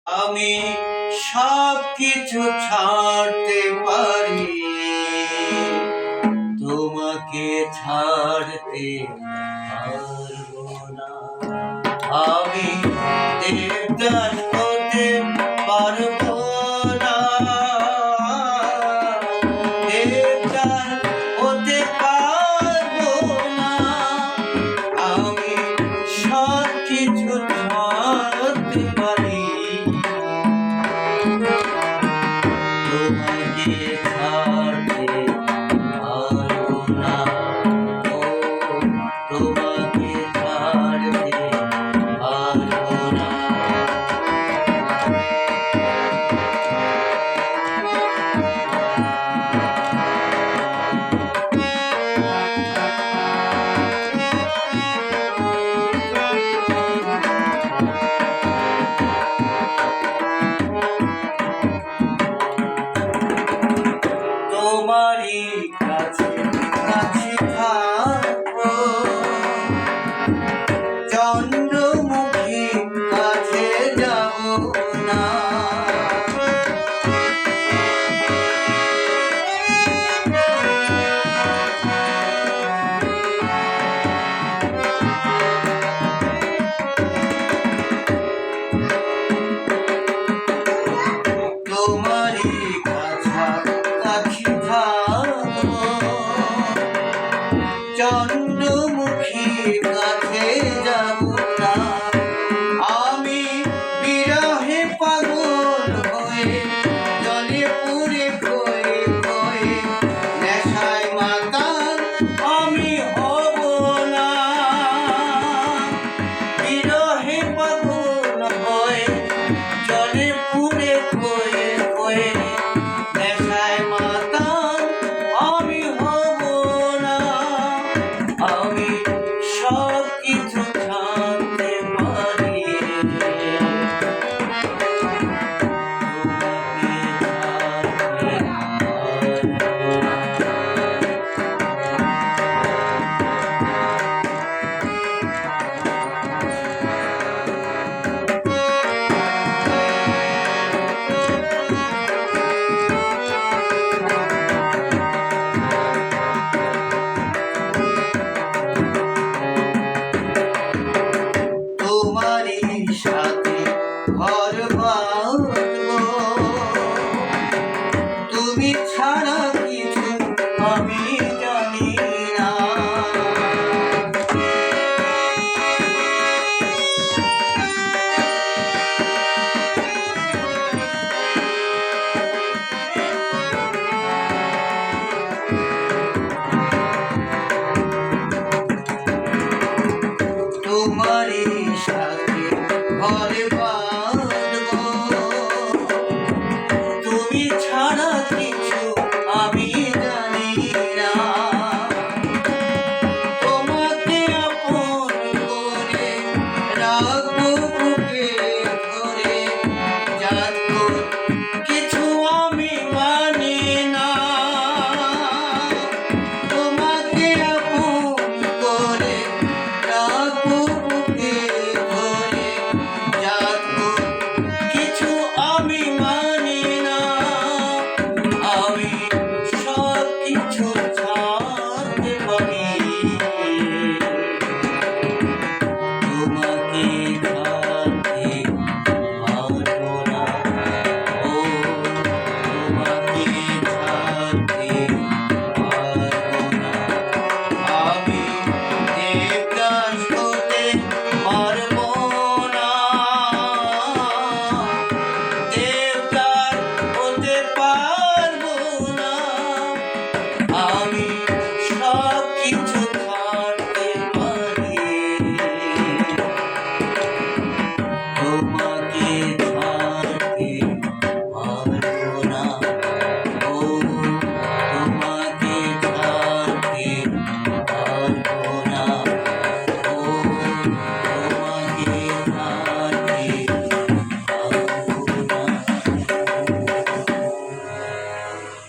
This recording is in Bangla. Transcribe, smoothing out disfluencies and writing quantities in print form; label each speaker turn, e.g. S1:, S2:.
S1: আমি সব কিছু ছাড়তে পারি, তোমাকে ছাড়তে পারবো না। আমি দেবদাস হতে পারবো না, দেবদাস হতে পারবো না। আমি সব কিছু ছাড়তে পারি, তোমাকে ছাড়তে পারবো না। ও তোমাকে ছাড়তে পারবো না। তোমারই কাছে কাছে থাকবো, চন্দ্রমুখী কাছে যাব না। তোমারই কাছাকাছি থাকবো, চন্দ্রমুখী কাছে যাব না। আমি বিরহে পাগল হয়ে জলে পুড়ে ক্ষয়ে ক্ষয়ে নেশায় মাতাল আমি হব না। বিরহে পাগল হয়ে জলে পুড়ে ক্ষয়ে ক্ষয়ে নেশায় মাতাল আমি হব না। আমি সব কিছু ছাড়তে পারি, তোমাকে ছাড়তে পারবো না। তোমারই সাথে ঘর বাঁধবো,